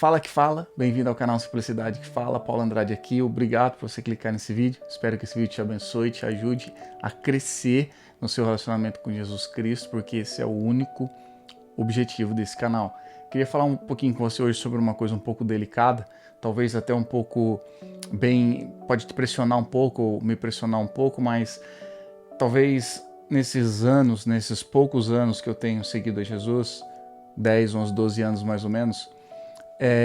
Fala que fala, bem-vindo ao canal Simplicidade que Fala, Paulo Andrade aqui, obrigado por você clicar nesse vídeo, espero que esse vídeo te abençoe, te ajude a crescer no seu relacionamento com Jesus Cristo, porque esse é o único objetivo desse canal. Queria falar um pouquinho com você hoje sobre uma coisa um pouco delicada, talvez até um pouco pode te pressionar um pouco, ou me pressionar um pouco, mas talvez nesses poucos anos que eu tenho seguido a Jesus, 10, 11, 12 anos mais ou menos,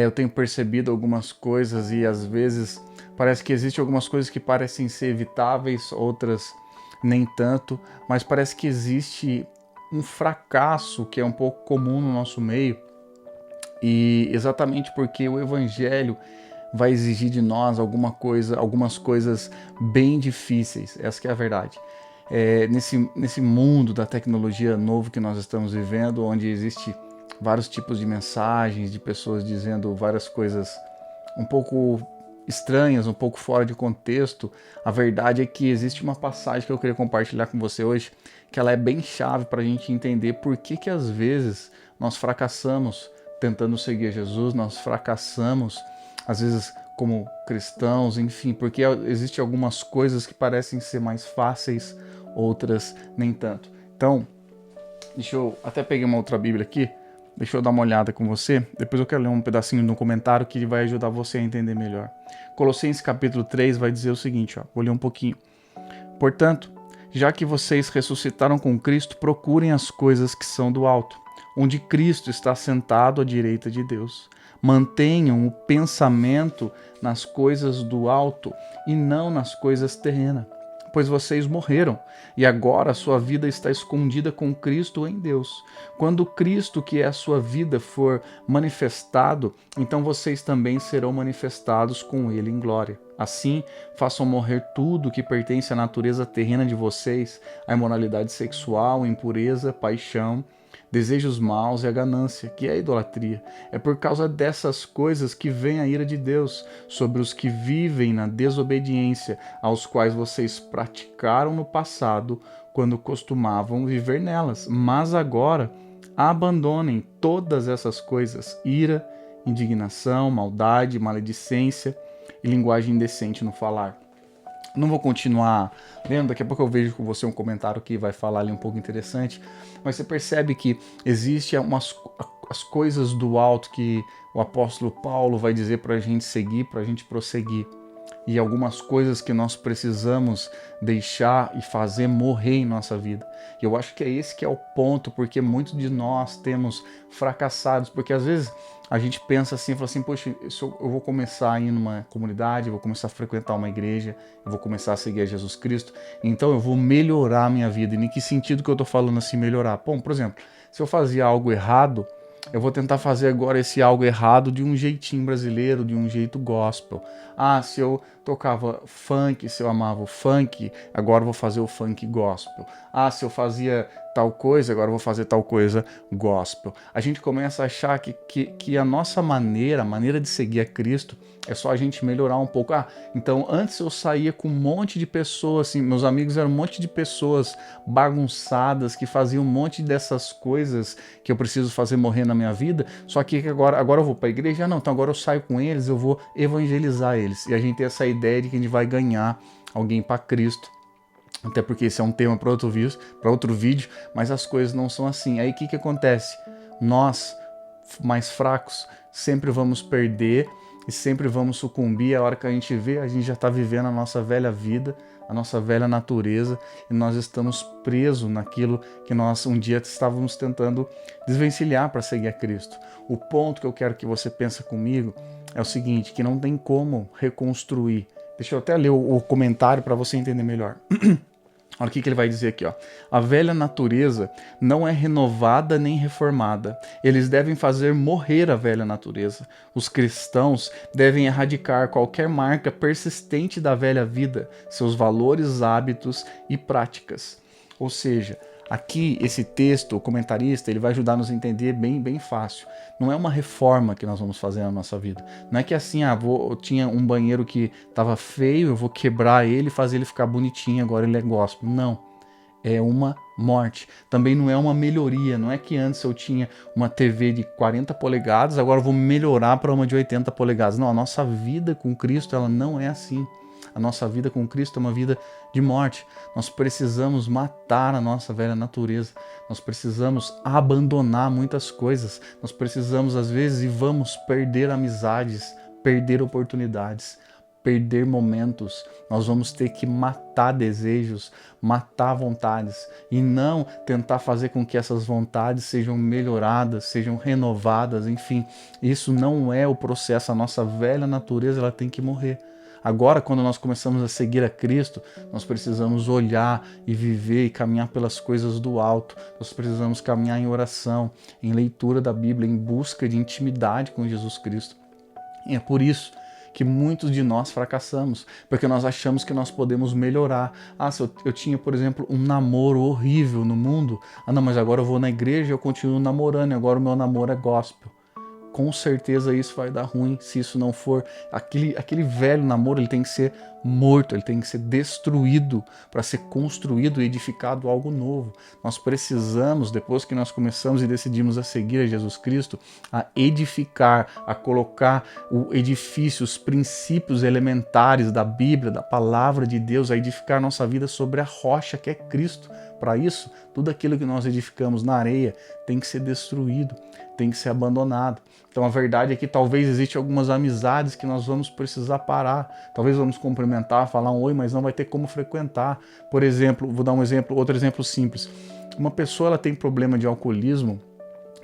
eu tenho percebido algumas coisas e às vezes parece que existem algumas coisas que parecem ser evitáveis, outras nem tanto, mas parece que existe um fracasso que é um pouco comum no nosso meio, e exatamente porque o Evangelho vai exigir de nós algumas coisas bem difíceis, essa que é a verdade. Nesse mundo da tecnologia novo que nós estamos vivendo, onde existe vários tipos de mensagens, de pessoas dizendo várias coisas um pouco estranhas, um pouco fora de contexto, a verdade é que existe uma passagem que eu queria compartilhar com você hoje, que ela é bem chave para a gente entender por que às vezes nós fracassamos tentando seguir Jesus, nós fracassamos às vezes como cristãos, enfim, porque existem algumas coisas que parecem ser mais fáceis, outras nem tanto. Então, até peguei uma outra Bíblia aqui, deixa eu dar uma olhada com você, depois eu quero ler um pedacinho no comentário que vai ajudar você a entender melhor. Colossenses capítulo 3 vai dizer o seguinte, vou ler um pouquinho. Portanto, já que vocês ressuscitaram com Cristo, procurem as coisas que são do alto, onde Cristo está sentado à direita de Deus. Mantenham o pensamento nas coisas do alto e não nas coisas terrenas, pois vocês morreram, e agora a sua vida está escondida com Cristo em Deus. Quando Cristo, que é a sua vida, for manifestado, então vocês também serão manifestados com Ele em glória. Assim, façam morrer tudo que pertence à natureza terrena de vocês, a imoralidade sexual, a impureza, paixão, desejos maus e a ganância, que é a idolatria. É por causa dessas coisas que vem a ira de Deus sobre os que vivem na desobediência, aos quais vocês praticaram no passado, quando costumavam viver nelas. Mas agora, abandonem todas essas coisas: ira, indignação, maldade, maledicência e linguagem indecente no falar. Não vou continuar lendo, daqui a pouco eu vejo com você um comentário que vai falar ali um pouco interessante, mas você percebe que existem as coisas do alto que o apóstolo Paulo vai dizer para a gente seguir, para a gente prosseguir, e algumas coisas que nós precisamos deixar e fazer morrer em nossa vida. E eu acho que é esse que é o ponto, porque muitos de nós temos fracassados, porque às vezes a gente pensa assim, fala assim, poxa, eu vou começar a ir numa comunidade, eu vou começar a frequentar uma igreja, eu vou começar a seguir a Jesus Cristo, então eu vou melhorar a minha vida. E em que sentido que eu tô falando assim, melhorar? Bom, por exemplo, se eu fazia algo errado, eu vou tentar fazer agora esse algo errado de um jeitinho brasileiro, de um jeito gospel. Se eu tocava funk, se eu amava o funk, agora eu vou fazer o funk gospel. Se eu fazia tal coisa, agora eu vou fazer tal coisa gospel. A gente começa a achar que a nossa maneira, a maneira de seguir a Cristo, é só a gente melhorar um pouco. Então antes eu saía com um monte de pessoas, assim, meus amigos eram um monte de pessoas bagunçadas, que faziam um monte dessas coisas que eu preciso fazer morrer na minha vida, só que agora eu vou para a igreja, não, então agora eu saio com eles, eu vou evangelizar eles. E a gente tem essa ideia de que a gente vai ganhar alguém para Cristo. Até porque esse é um tema para outro vídeo, mas as coisas não são assim. Aí o que acontece? Nós, mais fracos, sempre vamos perder e sempre vamos sucumbir. A hora que a gente vê, a gente já está vivendo a nossa velha vida, a nossa velha natureza, e nós estamos presos naquilo que nós um dia estávamos tentando desvencilhar para seguir a Cristo. O ponto que eu quero que você pense comigo é o seguinte, que não tem como reconstruir. Deixa eu até ler o comentário para você entender melhor. Olha o que ele vai dizer aqui, A velha natureza não é renovada nem reformada. Eles devem fazer morrer a velha natureza. Os cristãos devem erradicar qualquer marca persistente da velha vida, seus valores, hábitos e práticas. Ou seja, aqui esse texto, o comentarista, ele vai ajudar a nos entender bem fácil. Não é uma reforma que nós vamos fazer na nossa vida. Não é que assim, eu tinha um banheiro que estava feio, eu vou quebrar ele e fazer ele ficar bonitinho, agora ele é gospel. Não. É uma morte. Também não é uma melhoria, não é que antes eu tinha uma TV de 40 polegadas, agora eu vou melhorar para uma de 80 polegadas. Não, a nossa vida com Cristo, ela não é assim. A nossa vida com Cristo é uma vida de morte. Nós precisamos matar a nossa velha natureza. Nós precisamos abandonar muitas coisas. Nós precisamos, às vezes, e vamos perder amizades, perder oportunidades, perder momentos. Nós vamos ter que matar desejos, matar vontades e não tentar fazer com que essas vontades sejam melhoradas, sejam renovadas, enfim. Isso não é o processo. A nossa velha natureza, ela tem que morrer. Agora, quando nós começamos a seguir a Cristo, nós precisamos olhar e viver e caminhar pelas coisas do alto. Nós precisamos caminhar em oração, em leitura da Bíblia, em busca de intimidade com Jesus Cristo. E é por isso que muitos de nós fracassamos, porque nós achamos que nós podemos melhorar. Ah, se eu tinha, por exemplo, um namoro horrível no mundo, não, mas agora eu vou na igreja e eu continuo namorando, e agora o meu namoro é gospel. Com certeza isso vai dar ruim se isso não for. Aquele velho namoro, ele tem que ser morto, ele tem que ser destruído para ser construído e edificado algo novo. Nós precisamos, depois que nós começamos e decidimos a seguir a Jesus Cristo, a edificar, a colocar o edifício, os princípios elementares da Bíblia, da palavra de Deus, a edificar nossa vida sobre a rocha que é Cristo. Para isso, tudo aquilo que nós edificamos na areia tem que ser destruído, tem que ser abandonado. Então a verdade é que talvez existam algumas amizades que nós vamos precisar parar. Talvez vamos cumprimentar, falar um oi, mas não vai ter como frequentar. Por exemplo, vou dar um exemplo, outro exemplo simples. Uma pessoa ela tem problema de alcoolismo,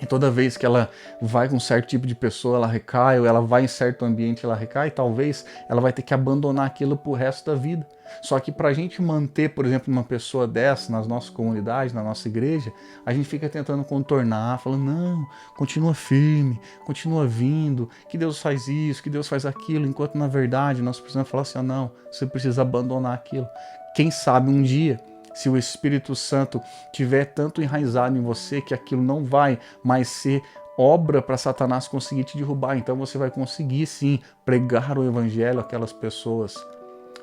e toda vez que ela vai com um certo tipo de pessoa, ela recai, ou ela vai em certo ambiente, ela recai, talvez ela vai ter que abandonar aquilo pro resto da vida. Só que para a gente manter, por exemplo, uma pessoa dessa nas nossas comunidades, na nossa igreja, a gente fica tentando contornar, falando, não, continua firme, continua vindo, que Deus faz isso, que Deus faz aquilo, enquanto na verdade nós precisamos falar assim, não, você precisa abandonar aquilo. Quem sabe um dia, se o Espírito Santo tiver tanto enraizado em você que aquilo não vai mais ser obra para Satanás conseguir te derrubar, então você vai conseguir sim pregar o evangelho àquelas pessoas.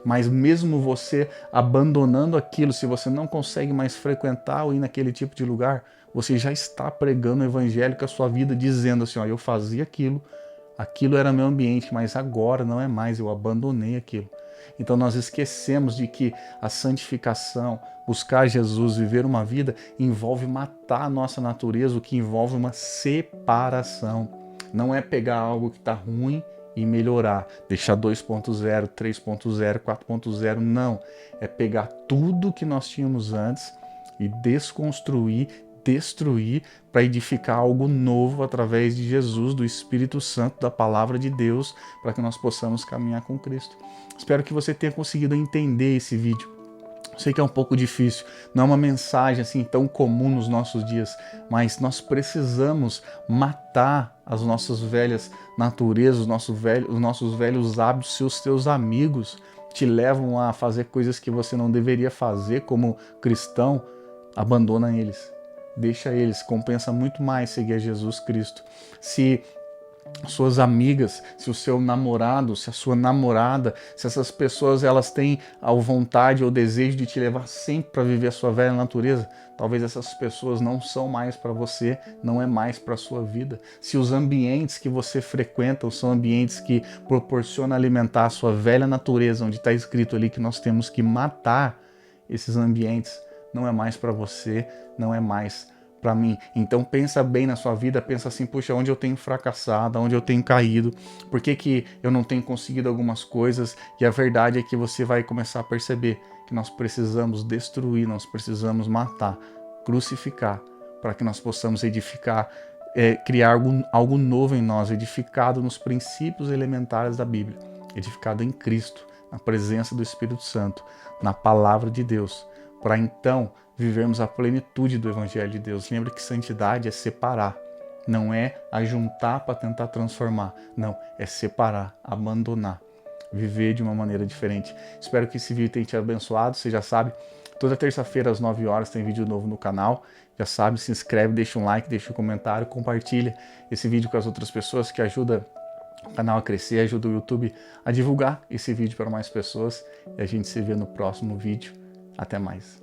Mas mesmo você abandonando aquilo, se você não consegue mais frequentar ou ir naquele tipo de lugar, você já está pregando o evangelho com a sua vida, dizendo assim, ó, eu fazia aquilo, aquilo era meu ambiente, mas agora não é mais, eu abandonei aquilo. Então nós esquecemos de que a santificação, buscar Jesus, viver uma vida, envolve matar a nossa natureza, o que envolve uma separação. Não é pegar algo que está ruim e melhorar, deixar 2.0, 3.0, 4.0, não. É pegar tudo que nós tínhamos antes e desconstruir, destruir para edificar algo novo através de Jesus, do Espírito Santo, da Palavra de Deus, para que nós possamos caminhar com Cristo. Espero que você tenha conseguido entender esse vídeo. Sei que é um pouco difícil, não é uma mensagem assim tão comum nos nossos dias, mas nós precisamos matar as nossas velhas naturezas, os nossos velhos hábitos. Se os teus amigos te levam a fazer coisas que você não deveria fazer como cristão, abandona eles. Deixa eles, compensa muito mais seguir a Jesus Cristo. Se suas amigas, se o seu namorado, se a sua namorada, se essas pessoas elas têm a vontade ou desejo de te levar sempre para viver a sua velha natureza, talvez essas pessoas não são mais para você, não é mais para a sua vida. Se os ambientes que você frequenta são ambientes que proporcionam alimentar a sua velha natureza, onde está escrito ali que nós temos que matar esses ambientes, não é mais para você, não é mais para mim. Então pensa bem na sua vida, pensa assim, puxa, onde eu tenho fracassado, onde eu tenho caído, por que eu não tenho conseguido algumas coisas? E a verdade é que você vai começar a perceber que nós precisamos destruir, nós precisamos matar, crucificar, para que nós possamos edificar, criar algo novo em nós, edificado nos princípios elementares da Bíblia, edificado em Cristo, na presença do Espírito Santo, na palavra de Deus, para então vivermos a plenitude do Evangelho de Deus. Lembra que santidade é separar, não é ajuntar para tentar transformar, não, é separar, abandonar, viver de uma maneira diferente. Espero que esse vídeo tenha te abençoado. Você já sabe, toda terça-feira às 9 horas tem vídeo novo no canal, já sabe, se inscreve, deixa um like, deixa um comentário, compartilha esse vídeo com as outras pessoas, que ajuda o canal a crescer, ajuda o YouTube a divulgar esse vídeo para mais pessoas, e a gente se vê no próximo vídeo. Até mais.